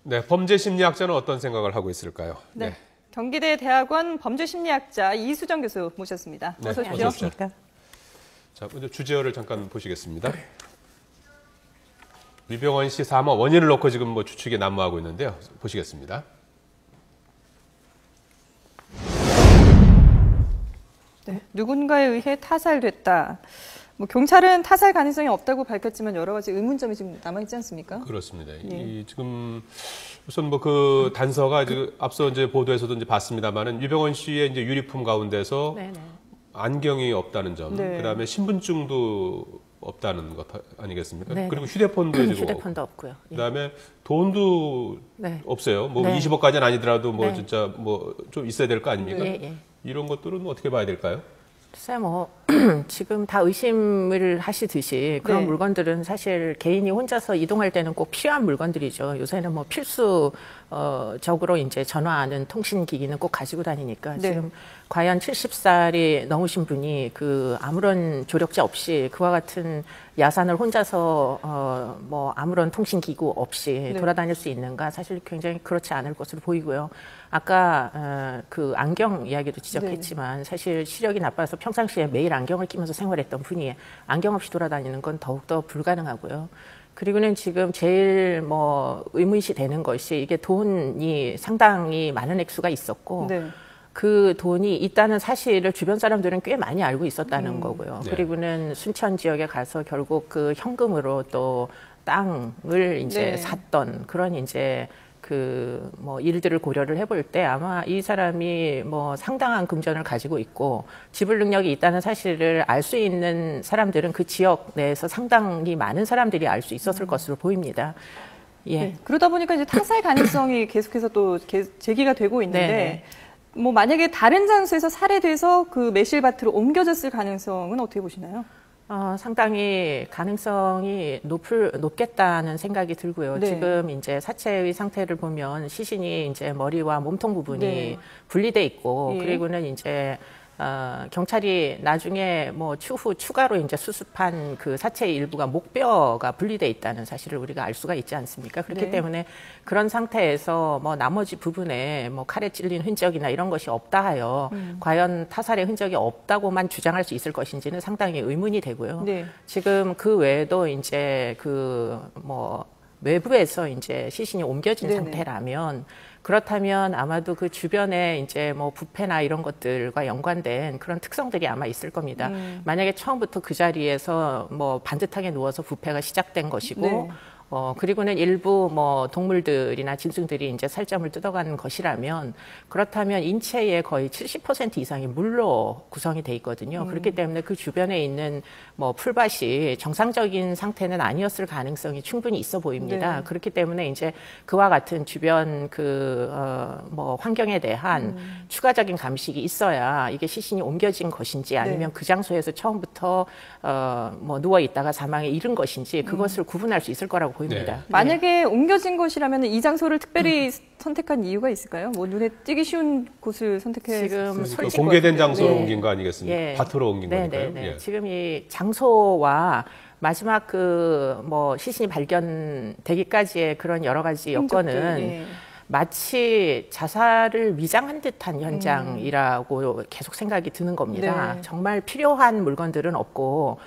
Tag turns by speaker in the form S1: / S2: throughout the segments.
S1: 네, 범죄심리학자는 어떤 생각을 하고 있을까요?
S2: 네. 경기대 대학원 범죄심리학자 이수정 교수 모셨습니다.
S1: 네,
S2: 어서 오십시오.
S3: 안녕하십니까.
S1: 자, 먼저 주제어를 잠깐 보시겠습니다. 유병원 씨 사망 원인을 놓고 지금 뭐 추측이 난무하고 있는데요. 보시겠습니다.
S2: 네, 누군가에 의해 타살됐다. 뭐 경찰은 타살 가능성이 없다고 밝혔지만 여러 가지 의문점이 지금 남아있지 않습니까?
S1: 그렇습니다.
S2: 예.
S1: 지금 우선 뭐 그 단서가 앞서 이제 보도에서도 이제 봤습니다만은 유병원 씨의 이제 유리품 가운데서
S3: 네네.
S1: 안경이 없다는 점,
S2: 네.
S1: 그다음에 신분증도 없다는 것 아니겠습니까?
S3: 네네.
S1: 그리고 휴대폰도 지금
S3: 휴대폰도 없고요. 예.
S1: 그다음에 돈도
S3: 네.
S1: 없어요. 뭐
S3: 네.
S1: 20억까지는 아니더라도 뭐
S3: 네.
S1: 진짜 뭐 좀 있어야 될 거 아닙니까?
S3: 예, 예.
S1: 이런 것들은 어떻게 봐야 될까요?
S3: 글쎄 뭐 지금 다 의심을 하시듯이 그런
S2: 네.
S3: 물건들은 사실 개인이 혼자서 이동할 때는 꼭 필요한 물건들이죠. 요새는 뭐 필수적으로 이제 전화하는 통신기기는 꼭 가지고 다니니까
S2: 네.
S3: 지금 과연 70살이 넘으신 분이 그 아무런 조력자 없이 그와 같은 야산을 혼자서 뭐 아무런 통신기구 없이
S2: 네.
S3: 돌아다닐 수 있는가 사실 굉장히 그렇지 않을 것으로 보이고요. 아까 그 안경 이야기도 지적했지만 사실 시력이 나빠서 평상시에 매일 안경을 끼면서 생활했던 분이 안경 없이 돌아다니는 건 더욱더 불가능하고요. 그리고는 지금 제일 뭐 의문시 되는 것이 이게 돈이 상당히 많은 액수가 있었고
S2: 네.
S3: 그 돈이 있다는 사실을 주변 사람들은 꽤 많이 알고 있었다는 거고요.
S1: 네.
S3: 그리고는 순천 지역에 가서 결국 그 현금으로 또 땅을 이제
S2: 네.
S3: 샀던 그런 이제 그 뭐 일들을 고려를 해볼 때 아마 이 사람이 뭐 상당한 금전을 가지고 있고 지불 능력이 있다는 사실을 알 수 있는 사람들은 그 지역 내에서 상당히 많은 사람들이 알 수 있었을 것으로 보입니다. 예.
S2: 네. 그러다 보니까 이제 타살 가능성이 계속해서 또 제기가 되고 있는데
S3: 네네.
S2: 뭐 만약에 다른 장소에서 살해돼서 그 매실밭으로 옮겨졌을 가능성은 어떻게 보시나요?
S3: 상당히 가능성이 높겠다는 생각이 들고요.
S2: 네.
S3: 지금 이제 사체의 상태를 보면 시신이 이제 머리와 몸통 부분이
S2: 네.
S3: 분리돼 있고,
S2: 예.
S3: 그리고는 이제 경찰이 나중에 뭐 추후 추가로 이제 수습한 그 사체의 일부가 목뼈가 분리돼 있다는 사실을 우리가 알 수가 있지 않습니까? 그렇기
S2: 네.
S3: 때문에 그런 상태에서 뭐 나머지 부분에 뭐 칼에 찔린 흔적이나 이런 것이 없다 하여 과연 타살의 흔적이 없다고만 주장할 수 있을 것인지는 상당히 의문이 되고요.
S2: 네.
S3: 지금 그 외에도 이제 그 뭐 외부에서 이제 시신이 옮겨진
S2: 네네.
S3: 상태라면 그렇다면 아마도 그 주변에 이제 뭐 부패나 이런 것들과 연관된 그런 특성들이 아마 있을 겁니다. 만약에 처음부터 그 자리에서 뭐 반듯하게 누워서 부패가 시작된 것이고
S2: 네.
S3: 그리고는 일부 뭐 동물들이나 짐승들이 이제 살점을 뜯어가는 것이라면 그렇다면 인체의 거의 70% 이상이 물로 구성이 돼 있거든요. 그렇기 때문에 그 주변에 있는 뭐 풀밭이 정상적인 상태는 아니었을 가능성이 충분히 있어 보입니다.
S2: 네.
S3: 그렇기 때문에 이제 그와 같은 주변 뭐 환경에 대한 추가적인 감식이 있어야 이게 시신이 옮겨진 것인지 아니면
S2: 네.
S3: 그 장소에서 처음부터 뭐 누워 있다가 사망에 이른 것인지 그것을 구분할 수 있을 거라고 보입니다.
S1: 네.
S2: 만약에 옮겨진 것이라면 이 장소를 특별히 선택한 이유가 있을까요? 뭐 눈에 띄기 쉬운 곳을 선택해
S3: 지금
S1: 그러니까
S3: 솔직히
S1: 공개된 장소로
S2: 네.
S1: 옮긴 거 아니겠습니까?
S3: 예.
S1: 밭으로 옮긴 거니까요.
S3: 네네네.
S1: 예.
S3: 지금 이 장소와 마지막 그 뭐 시신이 발견되기까지의 그런 여러 가지 여건은
S2: 흔적들, 예.
S3: 마치 자살을 위장한 듯한 현장이라고 계속 생각이 드는 겁니다.
S2: 네.
S3: 정말 필요한 물건들은 없고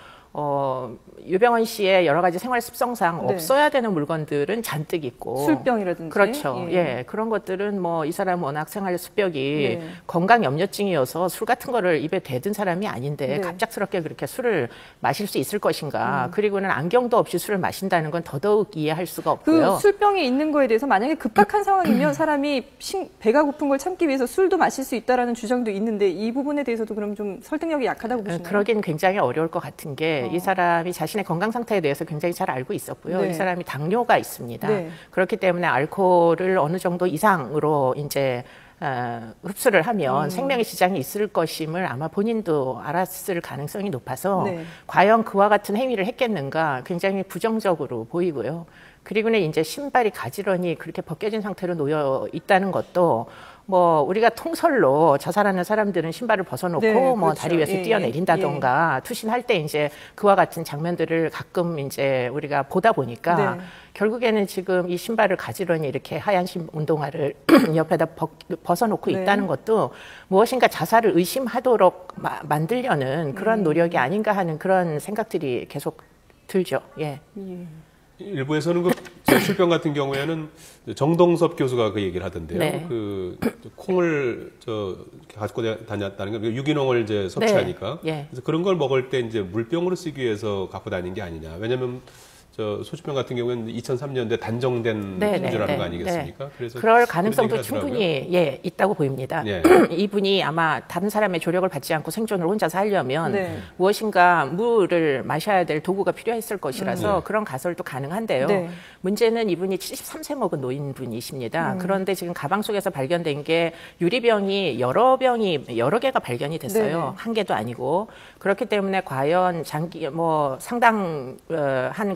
S3: 유병원 씨의 여러 가지 생활 습성상
S2: 네.
S3: 없어야 되는 물건들은 잔뜩 있고
S2: 술병이라든지.
S3: 그렇죠.
S2: 예.
S3: 예. 그런 것들은 뭐 이 사람 워낙 생활 습벽이
S2: 네.
S3: 건강 염려증이어서 술 같은 거를 입에 대든 사람이 아닌데
S2: 네.
S3: 갑작스럽게 그렇게 술을 마실 수 있을 것인가. 그리고는 안경도 없이 술을 마신다는 건 더더욱 이해할 수가 없고요.
S2: 그 술병이 있는 거에 대해서 만약에 급박한 상황이면 사람이 배가 고픈 걸 참기 위해서 술도 마실 수 있다라는 주장도 있는데 이 부분에 대해서도 그럼 좀 설득력이 약하다고 보시나요?
S3: 그러긴 굉장히 어려울 것 같은 게 이 사람이 자신의 건강 상태에 대해서 굉장히 잘 알고 있었고요.
S2: 네.
S3: 이 사람이 당뇨가 있습니다.
S2: 네.
S3: 그렇기 때문에 알코올을 어느 정도 이상으로 이제 흡수를 하면 생명의 지장이 있을 것임을 아마 본인도 알았을 가능성이 높아서
S2: 네.
S3: 과연 그와 같은 행위를 했겠는가 굉장히 부정적으로 보이고요. 그리고는 이제 신발이 가지런히 그렇게 벗겨진 상태로 놓여 있다는 것도 뭐 우리가 통설로 자살하는 사람들은 신발을 벗어놓고
S2: 네,
S3: 뭐
S2: 그렇죠.
S3: 다리 위에서
S2: 예,
S3: 뛰어내린다던가 투신할 때 이제 그와 같은 장면들을 가끔 이제 우리가 보다 보니까
S2: 네.
S3: 결국에는 지금 이 신발을 가지런히 이렇게 하얀 운동화를 옆에다 벗어놓고
S2: 네.
S3: 있다는 것도 무엇인가 자살을 의심하도록 만들려는 그런 노력이 아닌가 하는 그런 생각들이 계속 들죠. 예.
S1: 일부에서는 그 출병 같은 경우에는 정동섭 교수가 그 얘기를 하던데요.
S3: 네.
S1: 그 콩을 가지고 다녔다는 게 유기농을 이제 섭취하니까.
S3: 네. 예.
S1: 그래서 그런 걸 먹을 때 이제 물병으로 쓰기 위해서 갖고 다닌 게 아니냐. 왜냐하면 소주병 같은 경우에는 2003년도에 단정된 소주라는 거 아니겠습니까? 그래서
S3: 그럴 가능성도 충분히 있다고 보입니다.
S1: 예.
S3: 이분이 아마 다른 사람의 조력을 받지 않고 생존을 혼자서 하려면
S2: 네.
S3: 무엇인가 물을 마셔야 될 도구가 필요했을 것이라서 그런 가설도 가능한데요.
S2: 네.
S3: 문제는 이분이 73세 먹은 노인분이십니다. 그런데 지금 가방 속에서 발견된 게 유리병이 여러 개가 발견이 됐어요.
S2: 네네.
S3: 한 개도 아니고. 그렇기 때문에 과연 상당한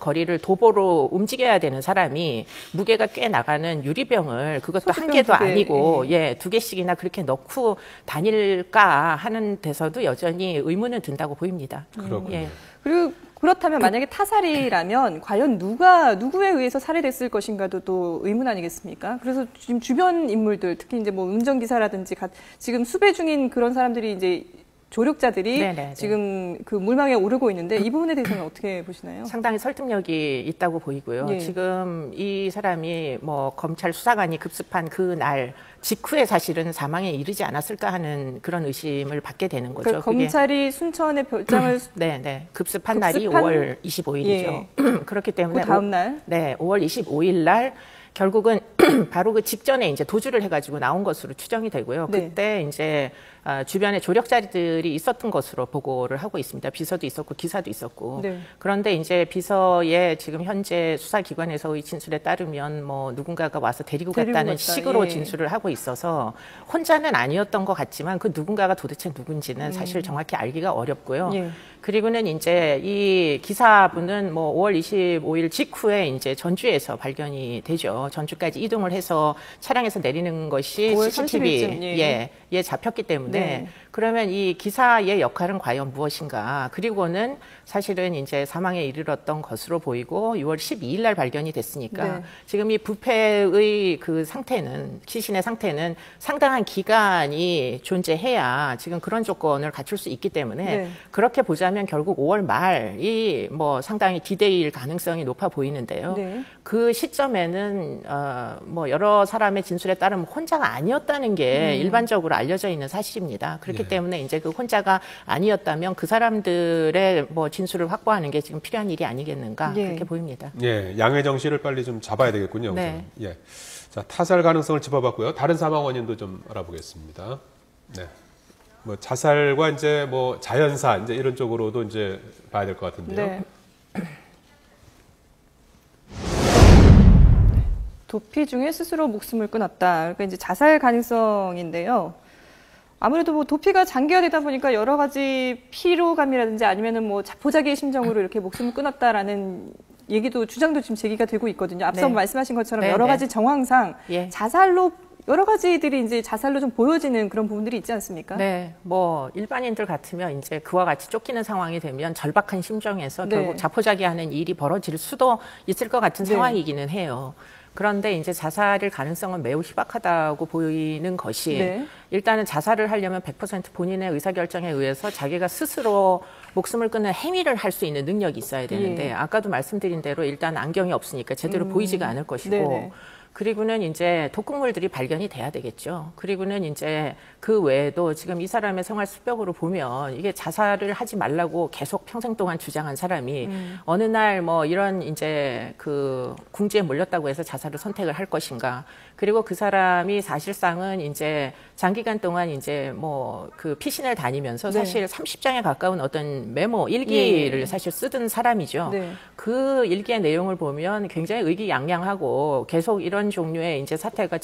S3: 거리를 도보로 움직여야 되는 사람이 무게가 꽤 나가는 유리병을 그것도 한 개도 아니고 두 개씩이나 그렇게 넣고 다닐까 하는 데서도 여전히 의문은 든다고 보입니다.
S1: 그렇군요.
S3: 예.
S2: 그리고 그렇다면 만약에 타살이라면 과연 누구에 의해서 살해됐을 것인가도 또 의문 아니겠습니까? 그래서 지금 주변 인물들, 특히 이제 뭐 운전기사라든지 지금 수배 중인 그런 사람들이 이제 조력자들이
S3: 네네네.
S2: 지금 그 물망에 오르고 있는데 이 부분에 대해서는 어떻게 보시나요?
S3: 상당히 설득력이 있다고 보이고요.
S2: 예.
S3: 지금 이 사람이 뭐 검찰 수사관이 급습한 그 날 직후에 사실은 사망에 이르지 않았을까 하는 그런 의심을 받게 되는 거죠.
S2: 그러니까 검찰이 순천에 별장을
S3: 급습한 날이 5월 25일이죠. 그렇기 때문에
S2: 그 다음 날
S3: 5월 25일 날 결국은 바로 그 직전에 이제 도주를 해가지고 나온 것으로 추정이 되고요.
S2: 네.
S3: 그때 이제 주변에 조력자들이 있었던 것으로 보고를 하고 있습니다. 비서도 있었고 기사도 있었고.
S2: 네.
S3: 그런데 이제 비서의 지금 현재 수사기관에서의 진술에 따르면 뭐 누군가가 와서 데리고 갔다는 식으로 진술을 하고 있어서 혼자는 아니었던 것 같지만 그 누군가가 도대체 누군지는 사실 정확히 알기가 어렵고요.
S2: 예.
S3: 그리고는 이제 이 기사분은 뭐 5월 25일 직후에 이제 전주에서 발견이 되죠. 전주까지 이동을 해서 차량에서 내리는 것이
S2: 5월
S3: CCTV에 잡혔기 때문에
S2: 네.
S3: 그러면 이 기사의 역할은 과연 무엇인가? 그리고는 사실은 이제 사망에 이르렀던 것으로 보이고 6월 12일 날 발견이 됐으니까
S2: 네.
S3: 지금 이 부패의 그 상태는 시신의 상태는 상당한 기간이 존재해야 지금 그런 조건을 갖출 수 있기 때문에
S2: 네.
S3: 그렇게 보자면 결국 5월 말이 뭐 상당히 디데이일 가능성이 높아 보이는데요.
S2: 네.
S3: 그 시점에는 뭐 여러 사람의 진술에 따르면 혼자가 아니었다는 게 일반적으로 알려져 있는 사실입니다. 그렇기 때문에 이제 그 혼자가 아니었다면 그 사람들의 뭐 진술을 확보하는 게 지금 필요한 일이 아니겠는가 그렇게 보입니다.
S1: 예, 양혜정 씨를 빨리 좀 잡아야 되겠군요.
S3: 네.
S1: 예. 자, 타살 가능성을 짚어봤고요. 다른 사망 원인도 좀 알아보겠습니다. 네. 뭐 자살과 이제 뭐 자연사 이제 이런 쪽으로도 이제 봐야 될 것 같은데요.
S2: 네. 도피 중에 스스로 목숨을 끊었다. 그러니까 이제 자살 가능성인데요. 아무래도 뭐 도피가 장기화되다 보니까 여러 가지 피로감이라든지 아니면은 뭐 자포자기의 심정으로 이렇게 목숨을 끊었다라는 얘기도 주장도 지금 제기가 되고 있거든요. 앞서 말씀하신 것처럼 여러 가지 정황상 자살로 여러 가지들이 이제 자살로 좀 보여지는 그런 부분들이 있지 않습니까?
S3: 네, 뭐 일반인들 같으면 이제 그와 같이 쫓기는 상황이 되면 절박한 심정에서 결국 자포자기하는 일이 벌어질 수도 있을 것 같은 상황이기는 해요. 그런데 이제 자살일 가능성은 매우 희박하다고 보이는 것이 일단은 자살을 하려면 100% 본인의 의사결정에 의해서 자기가 스스로 목숨을 끊는 행위를 할 수 있는 능력이 있어야 되는데 아까도 말씀드린 대로 일단 안경이 없으니까 제대로 보이지가 않을 것이고 그리고는 이제 독극물들이 발견이 돼야 되겠죠. 그리고는 이제 그 외에도 지금 이 사람의 생활 습벽으로 보면 이게 자살을 하지 말라고 계속 평생 동안 주장한 사람이 어느 날 뭐 이런 이제 그 궁지에 몰렸다고 해서 자살을 선택을 할 것인가. 그리고 그 사람이 사실상은 이제 장기간 동안 이제 뭐 그 피신을 다니면서 사실 30장에 가까운 어떤 메모, 일기를 사실 쓰던 사람이죠. 그 일기의 내용을 보면 굉장히 의기양양하고 계속 이런 그런 종류의 이제 사태가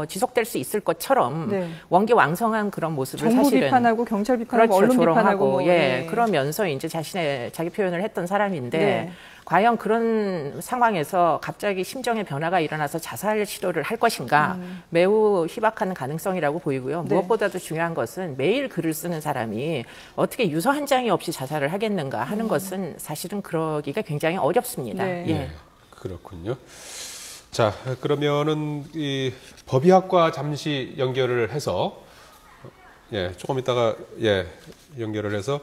S3: 지속될 수 있을 것처럼
S2: 네.
S3: 원기왕성한 그런 모습을
S2: 정부
S3: 사실은
S2: 비판하고 경찰 비판하고
S3: 그렇죠,
S2: 언론 비판하고
S3: 조롱하고,
S2: 뭐,
S3: 예,
S2: 네.
S3: 그러면서 이제 자기 표현을 했던 사람인데
S2: 네.
S3: 과연 그런 상황에서 갑자기 심정의 변화가 일어나서 자살 시도를 할 것인가 매우 희박한 가능성이라고 보이고요.
S2: 네.
S3: 무엇보다도 중요한 것은 매일 글을 쓰는 사람이 어떻게 유서 한 장이 없이 자살을 하겠는가 하는 것은 사실은 그러기가 굉장히 어렵습니다.
S2: 네.
S3: 예.
S1: 네, 그렇군요. 자, 그러면은 이 법의학과 잠시 연결을 해서 조금 이따가 연결을 해서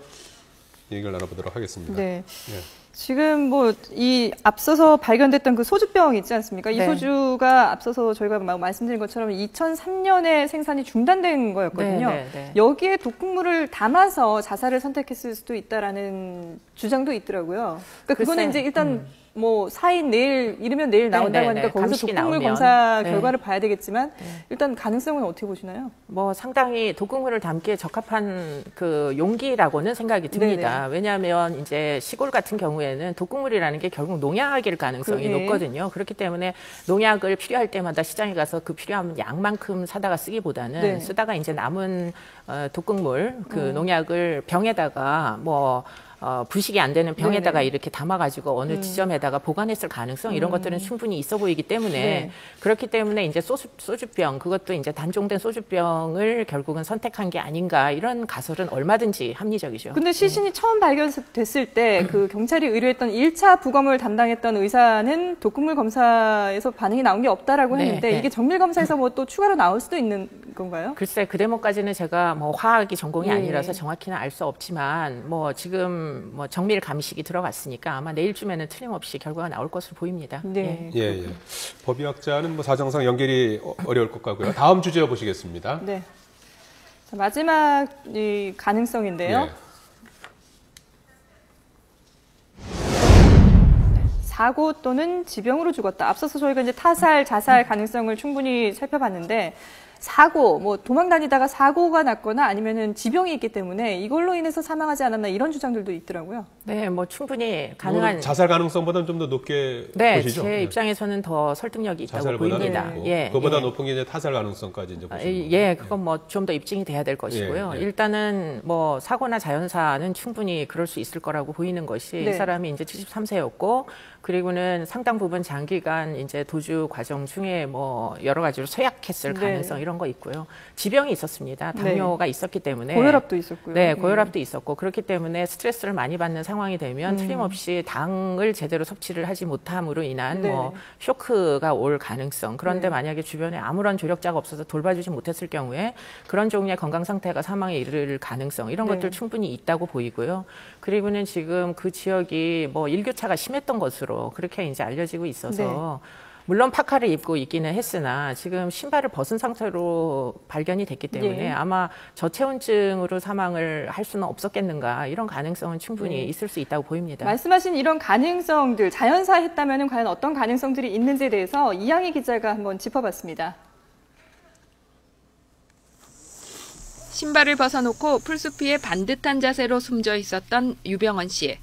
S1: 얘기를 나눠보도록 하겠습니다.
S2: 네.
S1: 예.
S2: 지금 뭐 이 앞서서 발견됐던 그 소주병 있지 않습니까? 이
S3: 네.
S2: 소주가 앞서서 저희가 말씀드린 것처럼 2003년에 생산이 중단된 거였거든요.
S3: 네.
S2: 여기에 독극물을 담아서 자살을 선택했을 수도 있다라는 주장도 있더라고요. 그러니까 그거는
S3: 글쎄,
S2: 이제 일단 뭐 사인 이르면 내일 나온다고 하니까 거기서
S3: 감식이
S2: 독극물
S3: 나오면.
S2: 검사
S3: 네.
S2: 결과를 봐야 되겠지만 일단 가능성은 어떻게 보시나요?
S3: 뭐 상당히 독극물을 담기에 적합한 그 용기라고는 생각이 듭니다. 왜냐하면 이제 시골 같은 경우에는 독극물이라는 게 결국 농약일 가능성이 높거든요. 그렇기 때문에 농약을 필요할 때마다 시장에 가서 그 필요한 양만큼 사다가 쓰기보다는 쓰다가 이제 남은 독극물 그 농약을 병에다가 부식이 안 되는 병에다가 이렇게 담아가지고 어느 지점에다가 보관했을 가능성 이런 것들은 충분히 있어 보이기 때문에 그렇기 때문에 이제 소주병 그것도 이제 단종된 소주병을 결국은 선택한 게 아닌가 이런 가설은 얼마든지 합리적이죠.
S2: 근데 시신이 처음 발견됐을 때 그 경찰이 의뢰했던 1차 부검을 담당했던 의사는 독극물 검사에서 반응이 나온 게 없다라고 했는데 이게 정밀 검사에서 뭐 또 추가로 나올 수도 있는 건가요?
S3: 글쎄 그 대목까지는 제가 뭐 화학이 전공이 아니라서 정확히는 알 수 없지만 뭐 지금 뭐 정밀 감식이 들어갔으니까 아마 내일쯤에는 틀림없이 결과가 나올 것으로 보입니다.
S2: 네.
S1: 예. 법의학자는 뭐 사정상 연결이 어려울 것 같고요. 다음 주제 보시겠습니다.
S2: 네. 자, 마지막 이 가능성인데요.
S1: 예.
S2: 사고 또는 지병으로 죽었다. 앞서서 저희가 이제 타살, 자살 가능성을 충분히 살펴봤는데 사고, 뭐 도망 다니다가 사고가 났거나 아니면은 지병이 있기 때문에 이걸로 인해서 사망하지 않았나 이런 주장들도 있더라고요.
S3: 네, 뭐 충분히 가능한
S1: 자살 가능성보다는 좀 더 높게 보시죠.
S3: 제 입장에서는 더 설득력이 있다고 보입니다.
S1: 그보다 높은 게 이제 타살 가능성까지 이제 보시는
S3: 그건 뭐 좀 더 입증이 돼야 될 것이고요.
S1: 예.
S3: 일단은 뭐 사고나 자연사는 충분히 그럴 수 있을 거라고 보이는 것이 이 사람이 이제 73세였고 그리고는 상당 부분 장기간 이제 도주 과정 중에 뭐 여러 가지로 쇠약했을 가능성 이런 거 있고요. 지병이 있었습니다. 당뇨가 있었기 때문에
S2: 고혈압도 있었고요.
S3: 네, 고혈압도 있었고 그렇기 때문에 스트레스를 많이 받는 상황이 되면 틀림없이 당을 제대로 섭취를 하지 못함으로 인한 뭐 쇼크가 올 가능성. 그런데 만약에 주변에 아무런 조력자가 없어서 돌봐주지 못했을 경우에 그런 종류의 건강 상태가 사망에 이를 가능성 이런 것들 충분히 있다고 보이고요. 그리고는 지금 그 지역이 뭐 일교차가 심했던 것으로 그렇게 이제 알려지고 있어서 물론 파카를 입고 있기는 했으나 지금 신발을 벗은 상태로 발견이 됐기 때문에 아마 저체온증으로 사망을 할 수는 없었겠는가 이런 가능성은 충분히 있을 수 있다고 보입니다.
S2: 말씀하신 이런 가능성들 자연사 했다면 과연 어떤 가능성들이 있는지에 대해서 이양희 기자가 한번 짚어봤습니다.
S4: 신발을 벗어놓고 풀숲 위에 반듯한 자세로 숨져 있었던 유병헌 씨.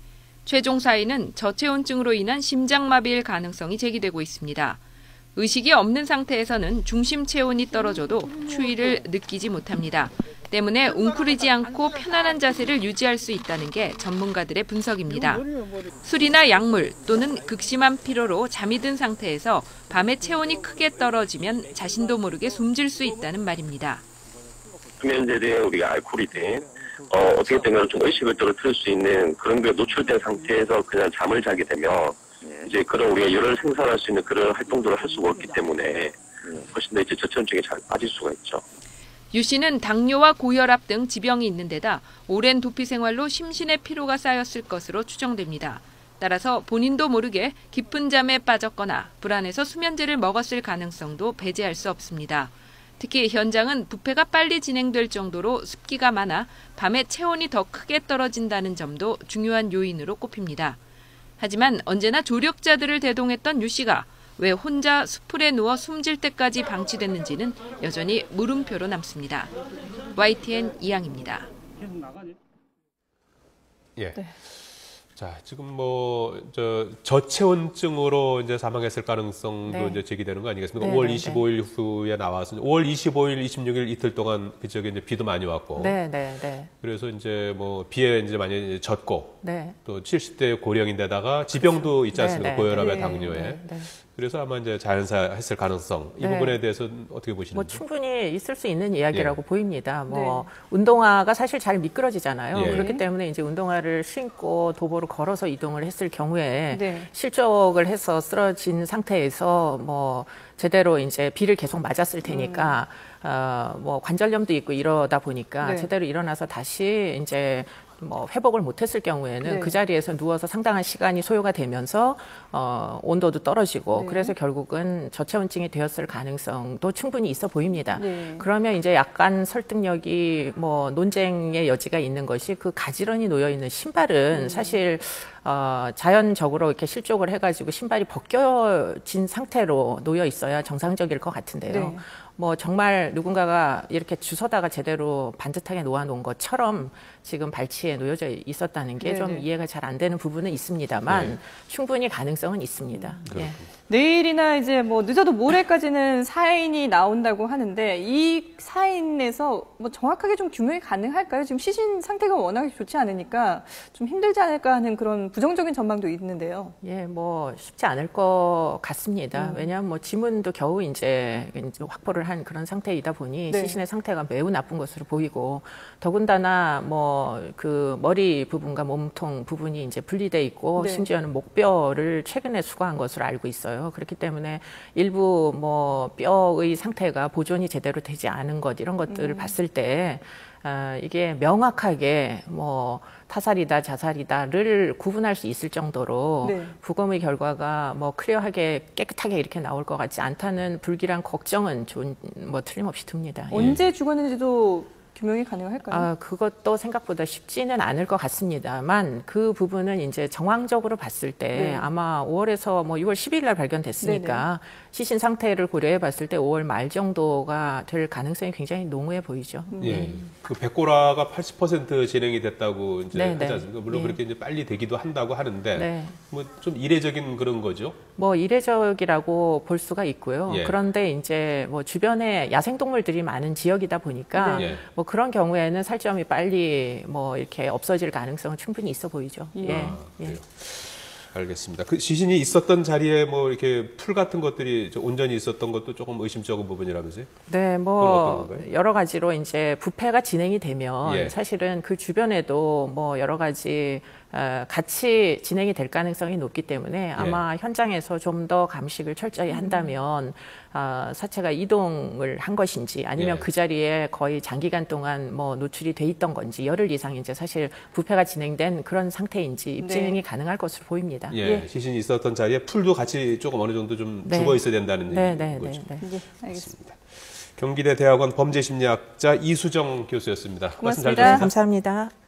S4: 최종 사인은 저체온증으로 인한 심장마비일 가능성이 제기되고 있습니다. 의식이 없는 상태에서는 중심 체온이 떨어져도 추위를 느끼지 못합니다. 때문에 웅크리지 않고 편안한 자세를 유지할 수 있다는 게 전문가들의 분석입니다. 술이나 약물 또는 극심한 피로로 잠이 든 상태에서 밤에 체온이 크게 떨어지면 자신도 모르게 숨질 수 있다는 말입니다.
S5: 수면제든 우리가 알코올이든 어떻게 되면 좀 의식을 떨어뜨릴 수 있는 그런 게 노출된 상태에서 그냥 잠을 자게 되면 이제 그런 우리가 열을 생산할 수 있는 그런 활동들을 할 수가 없기 때문에 훨씬 더 이제 저체온증에 잘 빠질 수가 있죠.
S4: 유 씨는 당뇨와 고혈압 등 지병이 있는 데다 오랜 도피 생활로 심신의 피로가 쌓였을 것으로 추정됩니다. 따라서 본인도 모르게 깊은 잠에 빠졌거나 불안해서 수면제를 먹었을 가능성도 배제할 수 없습니다. 특히 현장은 부패가 빨리 진행될 정도로 습기가 많아 밤에 체온이 더 크게 떨어진다는 점도 중요한 요인으로 꼽힙니다. 하지만 언제나 조력자들을 대동했던 유 씨가 왜 혼자 수풀에 누워 숨질 때까지 방치됐는지는 여전히 물음표로 남습니다. YTN 이양입니다.
S1: 예. 자, 지금 뭐, 저체온증으로 이제 사망했을 가능성도
S3: 네.
S1: 이제 제기되는 거 아니겠습니까?
S3: 네,
S1: 5월
S3: 네,
S1: 25일 후에 나와서 5월 25일, 26일 이틀 동안 그쪽에 이제 비도 많이 왔고.
S3: 네, 네, 네.
S1: 그래서 이제 뭐 비에 이제 많이 젖고.
S3: 네.
S1: 또 70대 고령인데다가 지병도 있지 않습니까?
S3: 네, 네,
S1: 고혈압에
S2: 네,
S1: 당뇨에.
S3: 네, 네.
S1: 그래서 아마 이제 자연사 했을 가능성. 이
S3: 네.
S1: 부분에 대해서는 어떻게 보시는지?
S3: 뭐 충분히 있을 수 있는 이야기라고
S1: 예.
S3: 보입니다. 뭐
S2: 네.
S3: 운동화가 사실 잘 미끄러지잖아요.
S1: 예.
S3: 그렇기 때문에 이제 운동화를 신고 도보로 걸어서 이동을 했을 경우에
S2: 네.
S3: 실족을 해서 쓰러진 상태에서 뭐 제대로 이제 비를 계속 맞았을 테니까 뭐 관절염도 있고 이러다 보니까
S2: 네.
S3: 제대로 일어나서 다시 이제 뭐 회복을 못했을 경우에는
S2: 네.
S3: 그 자리에서 누워서 상당한 시간이 소요가 되면서 온도도 떨어지고
S2: 네.
S3: 그래서 결국은 저체온증이 되었을 가능성도 충분히 있어 보입니다.
S2: 네.
S3: 그러면 이제 약간 설득력이 뭐 논쟁의 여지가 있는 것이 그 가지런히 놓여 있는 신발은 사실 자연적으로 이렇게 실족을 해가지고 신발이 벗겨진 상태로 놓여 있어야 정상적일 것 같은데요.
S2: 네.
S3: 뭐 정말 누군가가 이렇게 주워다가 제대로 반듯하게 놓아놓은 것처럼 지금 발치에 놓여져 있었다는 게 좀
S2: 네네.
S3: 이해가 잘 안 되는 부분은 있습니다만
S1: 네.
S3: 충분히 가능성은 있습니다. 예.
S2: 내일이나 이제 뭐 늦어도 모레까지는 사인이 나온다고 하는데 이 사인에서 뭐 정확하게 좀 규명이 가능할까요? 지금 시신 상태가 워낙에 좋지 않으니까 좀 힘들지 않을까 하는 그런 부정적인 전망도 있는데요.
S3: 예, 뭐 쉽지 않을 것 같습니다. 왜냐하면 뭐 지문도 겨우 이제 확보를 한 그런 상태이다 보니
S2: 네.
S3: 시신의 상태가 매우 나쁜 것으로 보이고 더군다나 뭐 그 머리 부분과 몸통 부분이 이제 분리돼 있고
S2: 네.
S3: 심지어는 목뼈를 최근에 수거한 것으로 알고 있어요. 그렇기 때문에 일부 뭐 뼈의 상태가 보존이 제대로 되지 않은 것 이런 것들을 봤을 때 이게 명확하게 뭐 타살이다 자살이다를 구분할 수 있을 정도로
S2: 네.
S3: 부검의 결과가 뭐 클리어하게 깨끗하게 이렇게 나올 것 같지 않다는 불길한 걱정은 뭐 틀림없이 듭니다.
S2: 언제 죽었는지도 규명이 가능할까요?
S3: 그것도 생각보다 쉽지는 않을 것 같습니다만 그 부분은 이제 정황적으로 봤을 때
S2: 네.
S3: 아마 5월에서 뭐 6월 10일 날 발견됐으니까 시신 상태를 고려해 봤을 때 5월 말 정도가 될 가능성이 굉장히 농후해 보이죠.
S1: 예. 그 백고라가 80% 진행이 됐다고 이제
S3: 네,
S1: 하지
S3: 네.
S1: 않습니까? 물론
S3: 예.
S1: 그렇게 이제 빨리 되기도 한다고 하는데
S3: 네.
S1: 뭐 좀 이례적인 그런 거죠.
S3: 뭐 이례적이라고 볼 수가 있고요.
S1: 예.
S3: 그런데 이제 뭐 주변에 야생동물들이 많은 지역이다 보니까
S1: 네. 예.
S3: 뭐 그런 경우에는 살점이 빨리 뭐 이렇게 없어질 가능성은 충분히 있어 보이죠. 예.
S1: 그래요. 알겠습니다. 그 시신이 있었던 자리에 뭐 이렇게 풀 같은 것들이 온전히 있었던 것도 조금 의심적인 부분이라면서요?
S3: 네,
S1: 그건
S3: 뭐
S1: 어떤 건가요?
S3: 여러 가지로 이제 부패가 진행이 되면
S1: 예.
S3: 사실은 그 주변에도 뭐 여러 가지 같이 진행이 될 가능성이 높기 때문에 아마 현장에서 좀 더 감식을 철저히 한다면 사체가 이동을 한 것인지 아니면
S1: 예.
S3: 그 자리에 거의 장기간 동안 뭐 노출이 돼 있던 건지 열흘 이상 이제 사실 부패가 진행된 그런 상태인지 입증이 가능할 것으로 보입니다.
S1: 예. 시신이 있었던 자리에 풀도 같이 조금 어느 정도 좀
S3: 네.
S1: 죽어 있어야 된다는
S3: 네,
S1: 얘기인
S3: 네,
S1: 거죠.
S3: 네, 네.
S2: 네, 알겠습니다.
S1: 경기대 대학원 범죄심리학자 이수정 교수였습니다. 말씀 잘
S2: 고맙습니다.
S1: 들었습니다.
S3: 감사합니다.